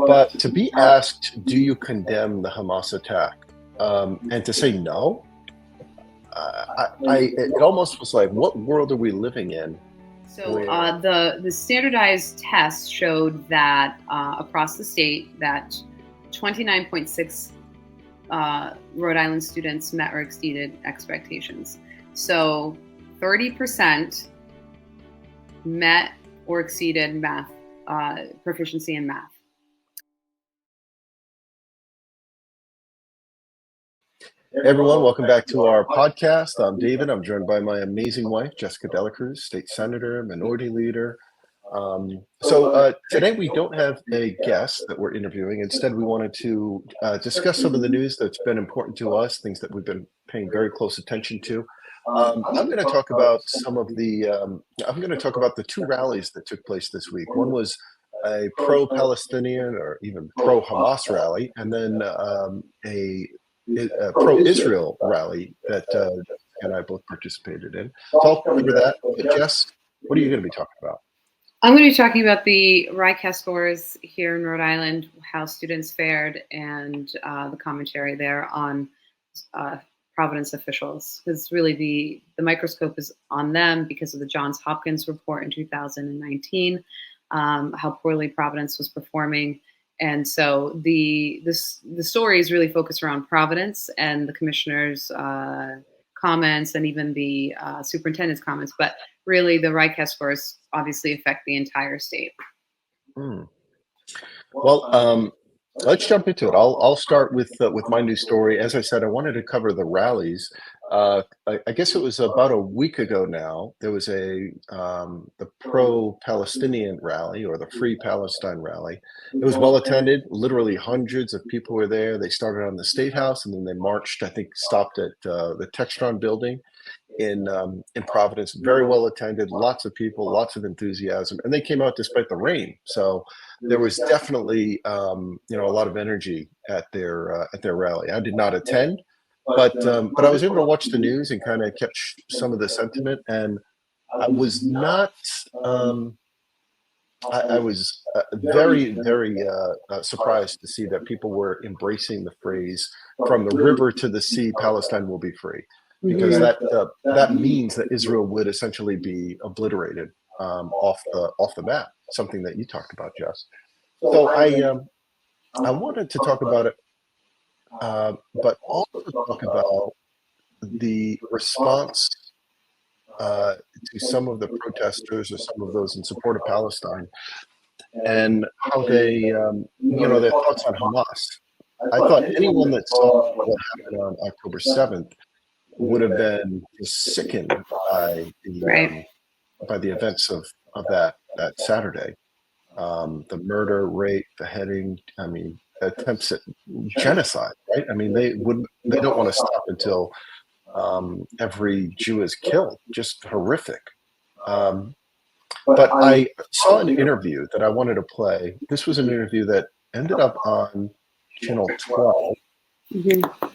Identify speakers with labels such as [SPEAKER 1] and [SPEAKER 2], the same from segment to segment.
[SPEAKER 1] But to be asked, do you condemn the Hamas attack? And to say no, it almost was like, what world are we living in?
[SPEAKER 2] So the standardized test showed that across the state that 29.6 Rhode Island students met or exceeded expectations. So 30% met or exceeded math proficiency in math.
[SPEAKER 1] Hey everyone, welcome back to our podcast. I'm David. I'm joined by my amazing wife, Jessica Delacruz, state senator, minority leader. Today we don't have a guest that we're interviewing. Instead, we wanted to discuss some of the news that's been important to us, things that we've been paying very close attention to. I'm going to talk about the two rallies that took place this week. One was a pro-Palestinian or even pro-Hamas rally, and then a pro-Israel rally that and I both participated in. So I'll cover that. But Jess, what are you going to be talking about?
[SPEAKER 2] I'm going to be talking about the RICAS scores here in Rhode Island, how students fared, and the commentary there on Providence officials. Because really the microscope is on them because of the Johns Hopkins report in 2019, how poorly Providence was performing. And so the stories really focus around Providence and the commissioner's comments and even the superintendent's comments. But really, the RICAS scores obviously affect the entire state.
[SPEAKER 1] Well, let's jump into it. I'll start with my news story. As I said, I wanted to cover the rallies. I guess it was about a week ago now. There was the pro-Palestinian rally or the Free Palestine rally. It was well attended. Literally hundreds of people were there. They started on the State House and then they marched. I think stopped at the Textron building in Providence. Very well attended. Lots of people, lots of enthusiasm, and they came out despite the rain. So there was definitely a lot of energy at their rally. I did not attend. But I was able to watch the news and kind of catch some of the sentiment, and I was not. I was very, very surprised to see that people were embracing the phrase "from the river to the sea, Palestine will be free," because that means that Israel would essentially be obliterated off the map. Something that you talked about, Jess. So I wanted to talk about it. But also talk about the response to some of the protesters or some of those in support of Palestine, and how they, their thoughts on Hamas. I thought anyone that saw what happened on October 7th would have been just sickened by the events of that Saturday, the murder, rape, the beheading. I mean, attempts at genocide, right? I mean, they don't want to stop until every Jew is killed. Just horrific. But I saw an interview that I wanted to play. This was an interview that ended up on Channel 12.
[SPEAKER 2] Mm-hmm.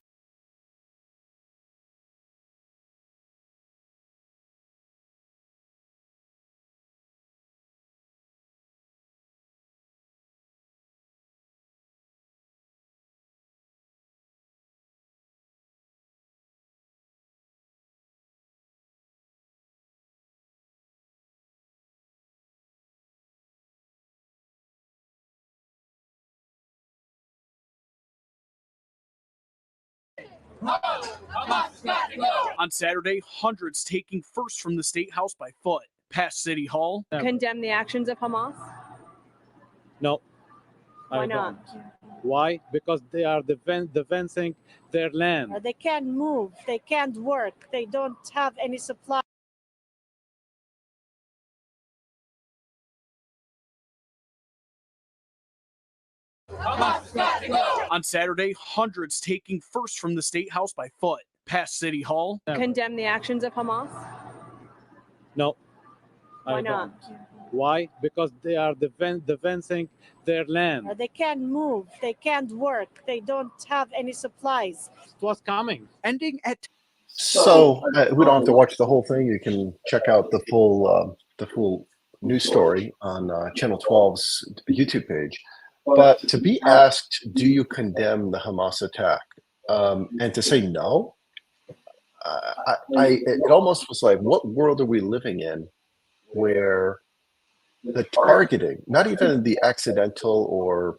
[SPEAKER 3] On Saturday, hundreds taking first from the State House by foot past City Hall.
[SPEAKER 4] Condemn the actions of Hamas?
[SPEAKER 5] No.
[SPEAKER 4] Why not?
[SPEAKER 5] Why? Because they are defending their land.
[SPEAKER 4] They can't move. They can't work. They don't have any supply.
[SPEAKER 3] On Saturday, hundreds taking first from the State House by foot past City Hall.
[SPEAKER 4] Condemn the actions of Hamas?
[SPEAKER 5] No.
[SPEAKER 4] Why not?
[SPEAKER 5] Why? Because they are defending their land.
[SPEAKER 4] They can't move. They can't work. They don't have any supplies.
[SPEAKER 5] It was coming.
[SPEAKER 3] Ending at.
[SPEAKER 1] So we don't have to watch the whole thing. You can check out the full news story on Channel 12's YouTube page. But to be asked, do you condemn the Hamas attack? And to say no, it almost was like, what world are we living in where the targeting, not even the accidental or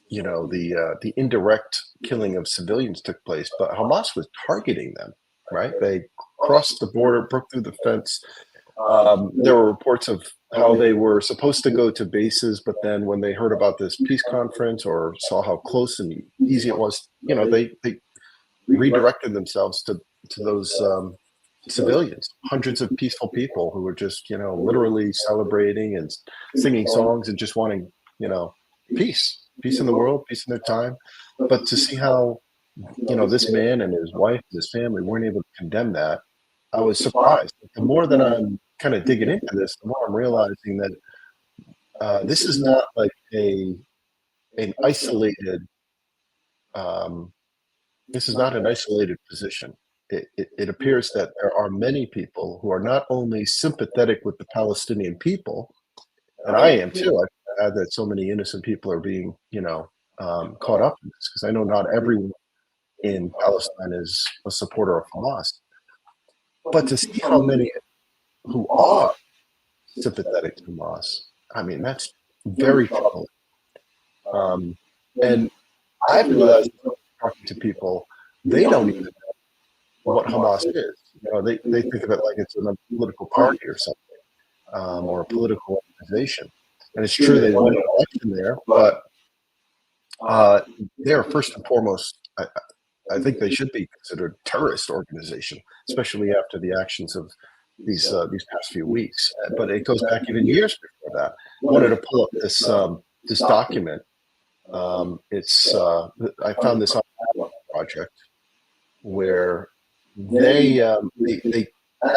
[SPEAKER 1] the indirect killing of civilians took place, but Hamas was targeting them, right? They crossed the border, broke through the fence. There were reports of how they were supposed to go to bases, but then when they heard about this peace conference or saw how close and easy it was, they redirected themselves to those civilians, hundreds of peaceful people who were just, literally celebrating and singing songs and just wanting, peace in the world, peace in their time. But to see how, this man and his wife and his family weren't able to condemn that, I was surprised. The more that I'm kind of digging into this, the more I'm realizing that this is not like an isolated, this is not an isolated position. It appears that there are many people who are not only sympathetic with the Palestinian people, and I am too. I add that so many innocent people are being, caught up in this because I know not everyone in Palestine is a supporter of Hamas. But to see how many who are sympathetic to Hamas, I mean, that's very troubling. And I've realized talking to people, they don't even know what Hamas is. They think of it like it's a political party or something, or a political organization. And it's true they won an election there, but they're first and foremost, I think they should be considered a terrorist organization, especially after the actions of these past few weeks. But it goes back even years before that. I wanted to pull up this document. I found this on the project where they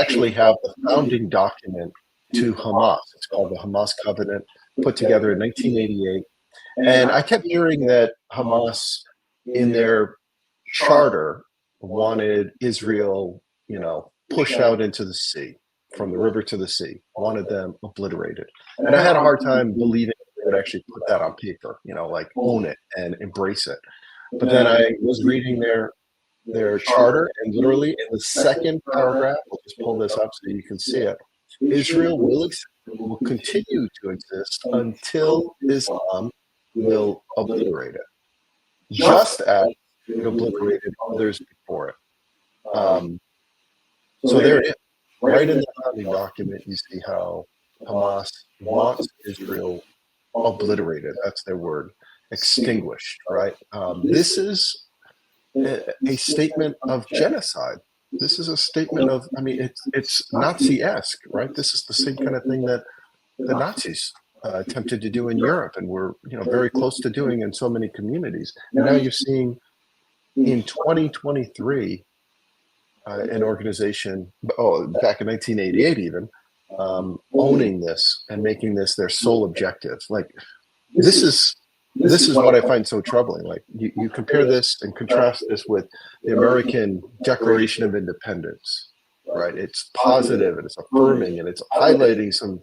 [SPEAKER 1] actually have the founding document to Hamas. It's called the Hamas Covenant, put together in 1988. And I kept hearing that Hamas, in their charter, wanted Israel, pushed out into the sea, from the river to the sea, wanted them obliterated. And I had a hard time believing they would actually put that on paper, like own it and embrace it. But then I was reading their charter, and literally in the second paragraph, I'll just pull this up so you can see it. Israel will continue to exist until Islam will obliterate it, just as it obliterated others before it. So there it is. Right in the founding document, you see how Hamas wants Israel obliterated. That's their word. Extinguished, right? This is a statement of genocide. This is a statement of, it's Nazi-esque, right? This is the same kind of thing that the Nazis attempted to do in Europe and were, very close to doing in so many communities. And now you're seeing in 2023, an organization, back in 1988 even, owning this and making this their sole objective. Like, this is what I find so troubling. Like, you compare this and contrast this with the American Declaration of Independence, right? It's positive and it's affirming and it's highlighting some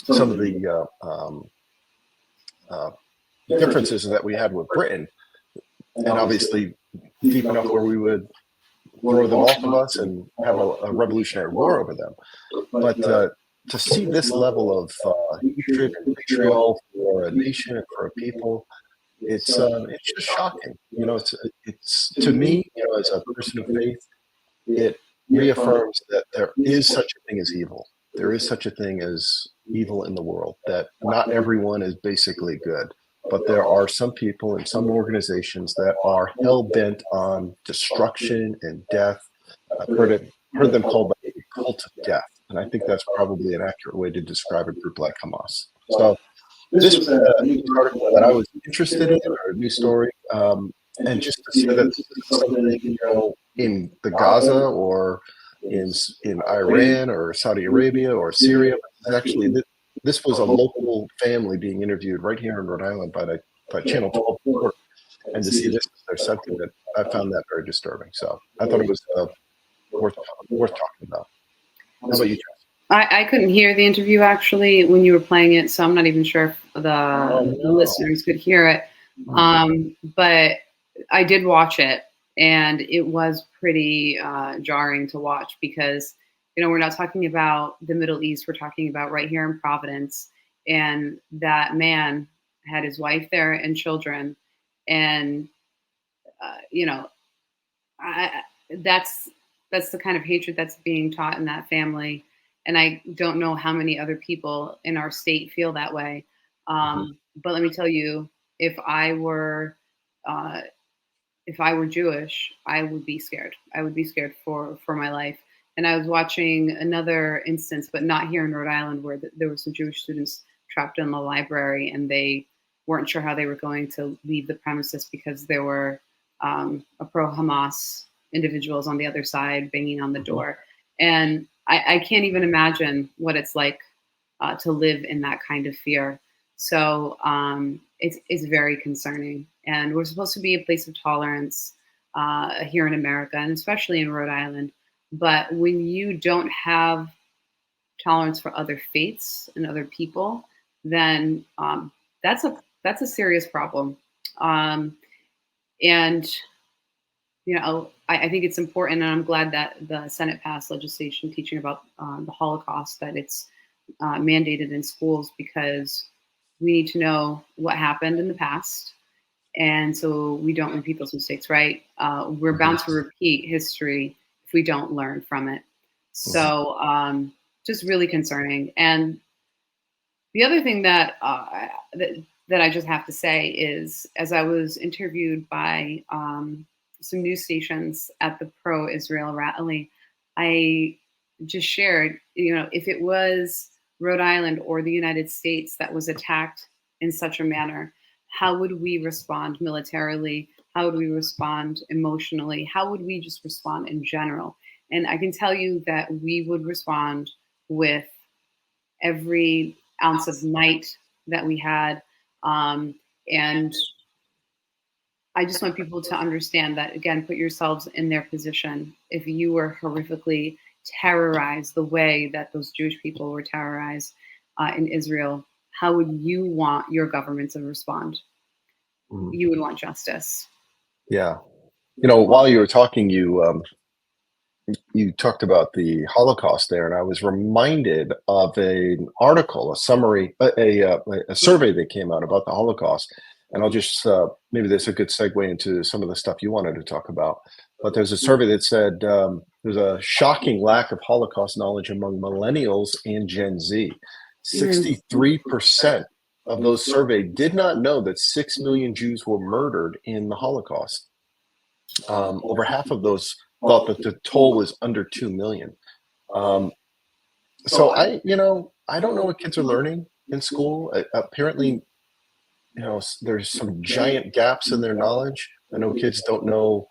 [SPEAKER 1] of the differences that we had with Britain, and obviously deep enough where we would throw them off of us and have a revolutionary war over them. But to see this level of hatred and vitriol for a nation and for a people, it's just shocking. It's to me, as a person of faith, it reaffirms that there is such a thing as evil. There is such a thing as evil in the world, that not everyone is basically good. But there are some people and some organizations that are hell-bent on destruction and death. I've heard them called a cult of death, and I think that's probably an accurate way to describe a group like Hamas. So this was a news article that I was interested in, or a news story, and just to see that this is something, in the Gaza or in Iran or Saudi Arabia or Syria. Actually, this was a local family being interviewed right here in Rhode Island by Channel 12 Network, and to see this as their sentiment, I found that very disturbing. So I thought it was worth talking about. How about you, Jess?
[SPEAKER 2] I couldn't hear the interview actually when you were playing it, so I'm not even sure if the listeners could hear it. But I did watch it, and it was pretty jarring to watch because, we're not talking about the Middle East. We're talking about right here in Providence, and that man had his wife there and children, and I, that's the kind of hatred that's being taught in that family, and I don't know how many other people in our state feel that way. But let me tell you, if I were Jewish, I would be scared. I would be scared for my life. And I was watching another instance, but not here in Rhode Island, where there were some Jewish students trapped in the library, and they weren't sure how they were going to leave the premises because there were a pro-Hamas individuals on the other side banging on the door. And I can't even imagine what it's like to live in that kind of fear. So it's very concerning. And we're supposed to be a place of tolerance here in America, and especially in Rhode Island. But when you don't have tolerance for other faiths and other people, then that's a serious problem. And I think it's important, and I'm glad that the Senate passed legislation teaching about the Holocaust, that it's mandated in schools, because we need to know what happened in the past, and so we don't repeat those mistakes, right? We're bound to repeat history if we don't learn from it. So just really concerning. And the other thing that I just have to say is, as I was interviewed by some news stations at the pro-Israel rally, I just shared, if it was Rhode Island or the United States that was attacked in such a manner, how would we respond militarily? How would we respond emotionally? How would we just respond in general? And I can tell you that we would respond with every ounce of might that we had. And I just want people to understand that, again, put yourselves in their position. If you were horrifically terrorized the way that those Jewish people were terrorized in Israel, how would you want your government to respond? You would want justice.
[SPEAKER 1] Yeah. While you were talking, you talked about the Holocaust there, and I was reminded of an article, a summary, a survey that came out about the Holocaust. And I'll just maybe that's a good segue into some of the stuff you wanted to talk about. But there's a survey that said there's a shocking lack of Holocaust knowledge among millennials and Gen Z. 63% of those surveyed did not know that 6 million Jews were murdered in the Holocaust. Over half of those thought that the toll was under 2 million. So I don't know what kids are learning in school. Apparently, there's some giant gaps in their knowledge. I know kids don't know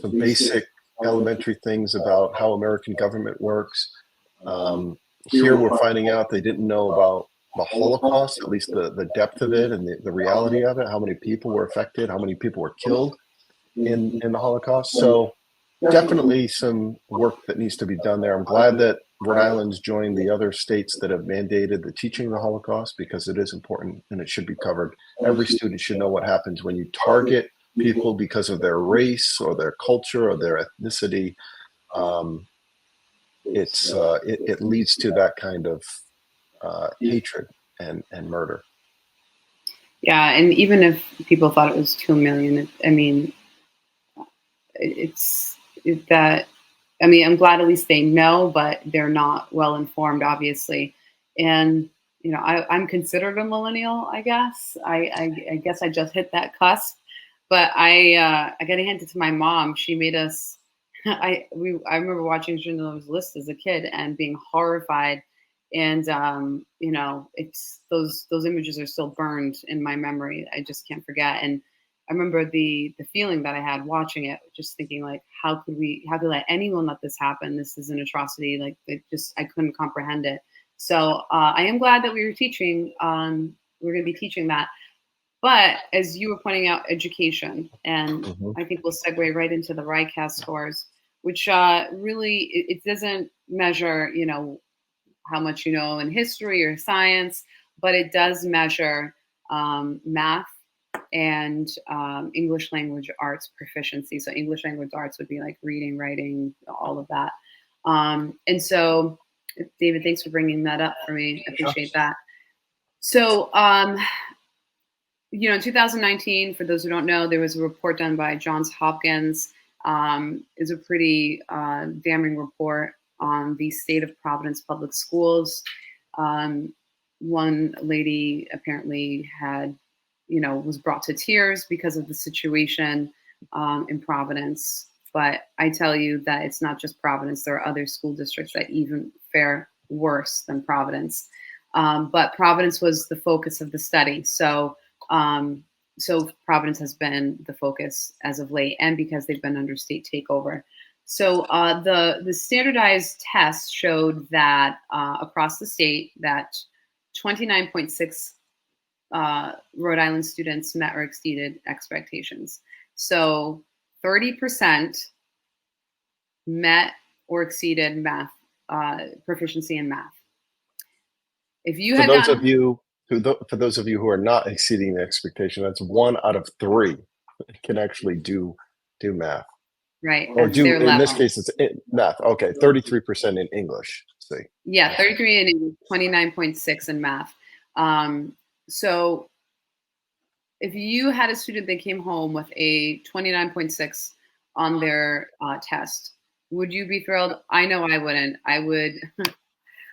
[SPEAKER 1] some basic elementary things about how American government works. Here we're finding out they didn't know about the Holocaust, at least the depth of it and the reality of it, how many people were affected, how many people were killed in the Holocaust. So definitely some work that needs to be done there. I'm glad that Rhode Island's joined the other states that have mandated the teaching of the Holocaust, because it is important and it should be covered. Every student should know what happens when you target people because of their race or their culture or their ethnicity. It leads to that kind of hatred and murder.
[SPEAKER 2] Yeah, and even if people thought it was 2 million, I mean, I'm glad at least they know, but they're not well informed, obviously. And I'm considered a millennial, I guess. I guess I just hit that cusp. But I got to hand it to my mom. She made us. I remember watching Schindler's List as a kid and being horrified. And it's those images are still burned in my memory. I just can't forget. And I remember the feeling that I had watching it, just thinking, like, how could let anyone let this happen? This is an atrocity. Like, I couldn't comprehend it. So I am glad that we were teaching. We're going to be teaching that. But as you were pointing out, education, and I think we'll segue right into the RICAS scores, which really it doesn't measure, how much you know in history or science, but it does measure math and English language arts proficiency. So English language arts would be like reading, writing, all of that. And so, David, thanks for bringing that up for me. I appreciate that. So, in 2019, for those who don't know, there was a report done by Johns Hopkins. Is a pretty damning report on the state of Providence public schools. One lady apparently had, was brought to tears because of the situation in Providence. But I tell you that it's not just Providence. There are other school districts that even fare worse than Providence. But Providence was the focus of the study. So Providence has been the focus as of late, and because they've been under state takeover. So the standardized test showed that across the state that 29.6 Rhode Island students met or exceeded expectations. So 30% met or exceeded math proficiency in math. If you had
[SPEAKER 1] for those of you who are not exceeding the expectation, that's 1 out of 3 can actually do math.
[SPEAKER 2] Right.
[SPEAKER 1] Or do, in this case, it's math. Okay, 33% in English. See.
[SPEAKER 2] Yeah, 33 in English, 29.6 in math. So if you had a student that came home with a 29.6 on their test, would you be thrilled? I know I wouldn't. I would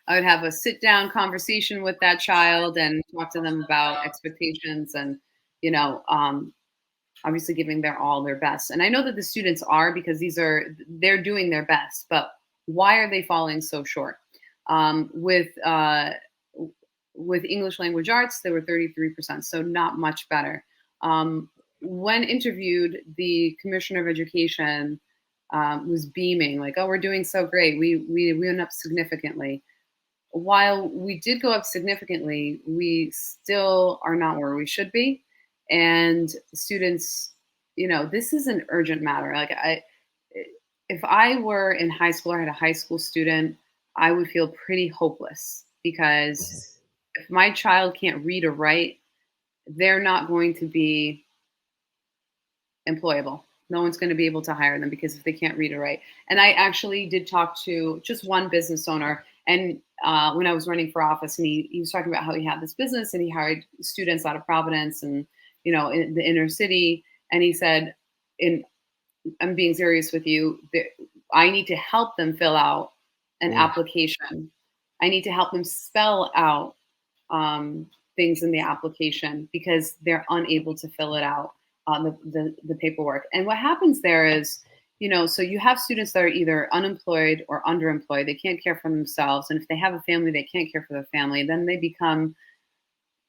[SPEAKER 2] have a sit-down conversation with that child and talk to them about expectations and, obviously giving their best. And I know that the students are, because they're doing their best, but why are they falling so short? With English language arts, they were 33%, so not much better. When interviewed, the Commissioner of Education was beaming, like, "Oh, we're doing so great. We went up significantly." While we did go up significantly, we still are not where we should be. And students, this is an urgent matter. Like, if I were in high school or had a high school student, I would feel pretty hopeless, because if my child can't read or write, they're not going to be employable. No one's going to be able to hire them, because if they can't read or write. And I actually did talk to just one business owner, and when I was running for office, and he was talking about how he had this business and he hired students out of Providence and, in the inner city. And he said, I'm being serious with you, I need to help them fill out an application. I need to help them spell out things in the application, because they're unable to fill it out, the paperwork. And what happens there is, so you have students that are either unemployed or underemployed. They can't care for themselves. And if they have a family, they can't care for their family. Then they become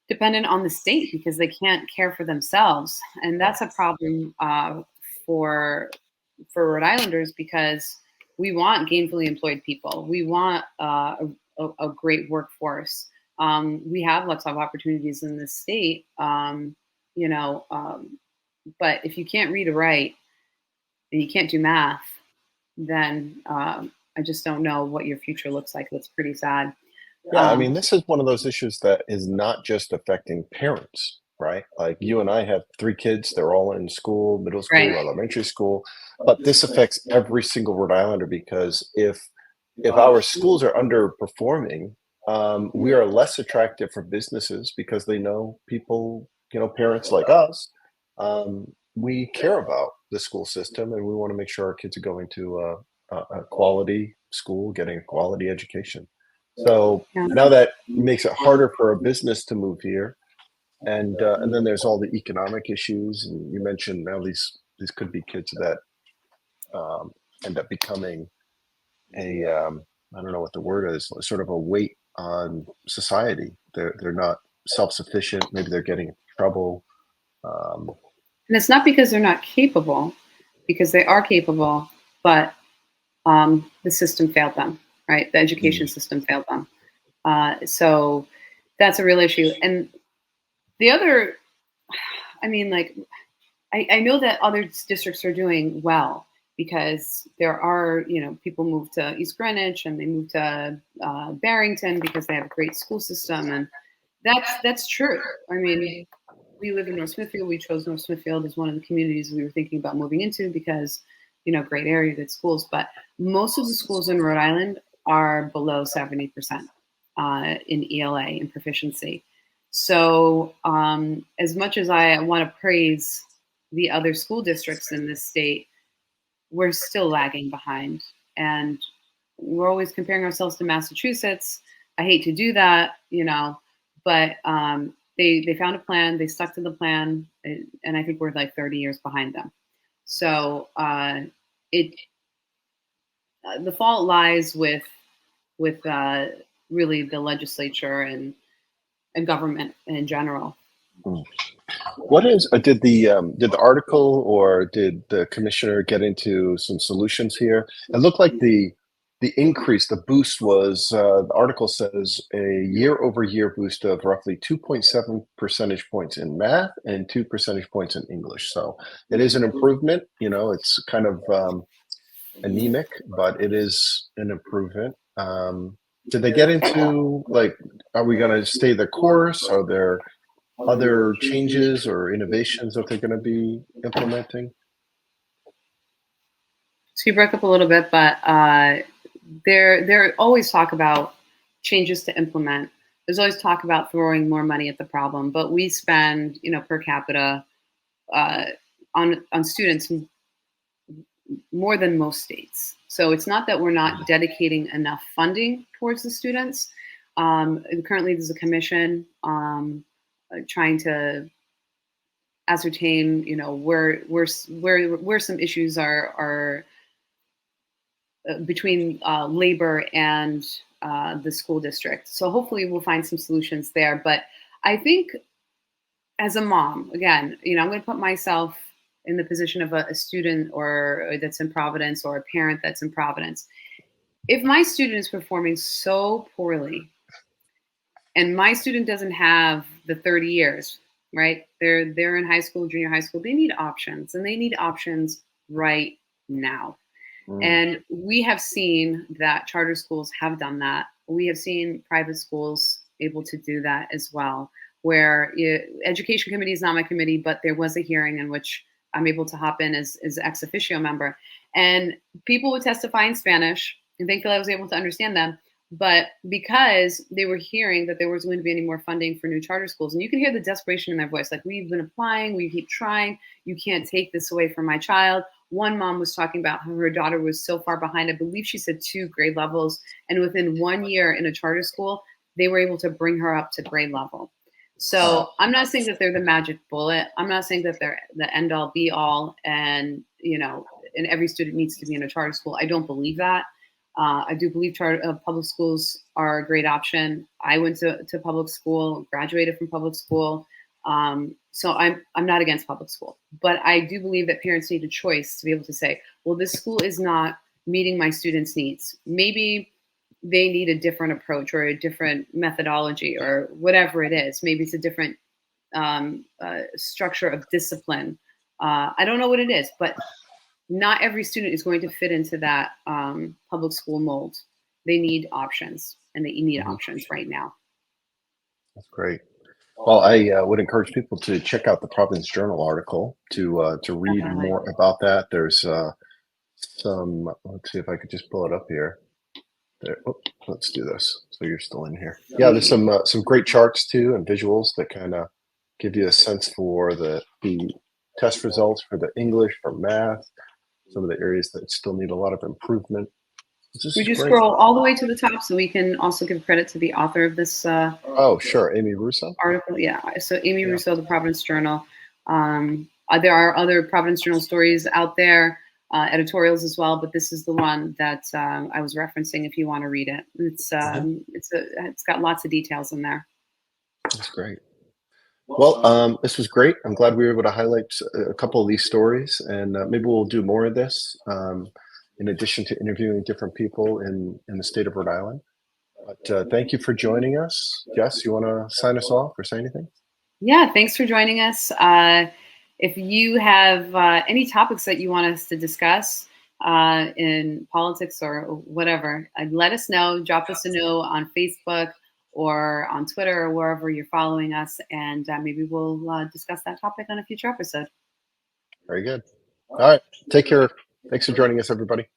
[SPEAKER 2] dependent on the state, because they can't care for themselves. And that's a problem for Rhode Islanders, because we want gainfully employed people. We want a great workforce. We have lots of opportunities in this state, but if you can't read or write and you can't do math, then I just don't know what your future looks like. That's pretty sad.
[SPEAKER 1] Yeah, I mean, this is one of those issues that is not just affecting parents, right? Like, you and I have 3 kids. They're all in school, middle school,
[SPEAKER 2] Right.
[SPEAKER 1] elementary school. But this affects every single Rhode Islander, because if our schools are underperforming, we are less attractive for businesses, because they know people, parents like us, we care about the school system, and we want to make sure our kids are going to a quality school, getting a quality education. So now that makes it harder for a business to move here. And then there's all the economic issues. And you mentioned now these could be kids that end up becoming I don't know what the word is, sort of a weight on society. They're not self-sufficient. Maybe they're getting in trouble.
[SPEAKER 2] And it's not because they're not capable, because they are capable, but the system failed them, right? The education system failed them. So that's a real issue. And the other, I know that other districts are doing well. because there are, people move to East Greenwich and they move to Barrington because they have a great school system, and that's true. I mean, we live in North Smithfield. We chose North Smithfield as one of the communities we were thinking about moving into because, great area, good schools. But most of the schools in Rhode Island are below 70% in ELA in proficiency. So as much as I want to praise the other school districts in this state, we're still lagging behind. And we're always comparing ourselves to Massachusetts. I hate to do that, but they found a plan, they stuck to the plan, and I think we're like 30 years behind them. So the fault lies with really the legislature and government in general.
[SPEAKER 1] What is did the article or did the commissioner get into some solutions here? It looked like the increase, the boost was the article says a year-over-year boost of roughly 2.7 percentage points in math and 2 percentage points in English. So it is an improvement. It's kind of anemic, but it is an improvement. Did they get into are we going to stay the course? Are there other changes or innovations that they're going to be implementing?
[SPEAKER 2] So you broke up a little bit, but there always talk about changes to implement. There's always talk about throwing more money at the problem, but we spend, per capita on students more than most states. So it's not that we're not dedicating enough funding towards the students. Currently, there's a commission trying to ascertain, where some issues are between labor and the school district. So hopefully we'll find some solutions there. But I think as a mom, again, I'm going to put myself in the position of a student or that's in Providence or a parent that's in Providence. If my student is performing so poorly and my student doesn't have the 30 years, right? They're in high school, junior high school, they need options, and they need options right now. And we have seen that charter schools have done that. We have seen private schools able to do that as well, where education committee is not my committee, but there was a hearing in which I'm able to hop in as ex officio member. And people would testify in Spanish, and thankfully I was able to understand them. But because they were hearing that there wasn't going to be any more funding for new charter schools, and you can hear the desperation in their voice, like, we've been applying, we keep trying, you can't take this away from my child. One mom was talking about how her daughter was so far behind. I believe she said 2 grade levels. And within 1 year in a charter school, they were able to bring her up to grade level. So I'm not saying that they're the magic bullet. I'm not saying that they're the end all be all and, and every student needs to be in a charter school. I don't believe that. I do believe public schools are a great option. I went to public school, graduated from public school. So I'm not against public school, but I do believe that parents need a choice to be able to say, well, this school is not meeting my students' needs. Maybe they need a different approach or a different methodology or whatever it is. Maybe it's a different structure of discipline. I don't know what it is, but not every student is going to fit into that public school mold. They need options, and they need options right now.
[SPEAKER 1] That's great. Well, I would encourage people to check out the Providence Journal article to read
[SPEAKER 2] Definitely.
[SPEAKER 1] more about that. There's some. Let's see if I could just pull it up here. There. Oh, let's do this. So you're still in here. Yeah, there's some great charts too and visuals that kind of give you a sense for the test results for the English, for math, some of the areas that still need a lot of improvement.
[SPEAKER 2] Would you scroll all the way to the top so we can also give credit to the author of this
[SPEAKER 1] oh, sure. Amy Russo?
[SPEAKER 2] article? Yeah. So Amy Russo, the Providence Journal. There are other Providence Journal stories out there, editorials as well, but this is the one that I was referencing if you want to read it. It's got lots of details in there.
[SPEAKER 1] That's great. Well, this was great. I'm glad we were able to highlight a couple of these stories, and maybe we'll do more of this. In addition to interviewing different people in the state of Rhode Island. But thank you for joining us. Jess, you want to sign us off or say anything?
[SPEAKER 2] Yeah, thanks for joining us. If you have any topics that you want us to discuss, in politics or whatever, let us know. Drop us a note on Facebook or on Twitter or wherever you're following us, and maybe we'll discuss that topic on a future episode.
[SPEAKER 1] Very good. All right. Take care. Thanks for joining us, everybody.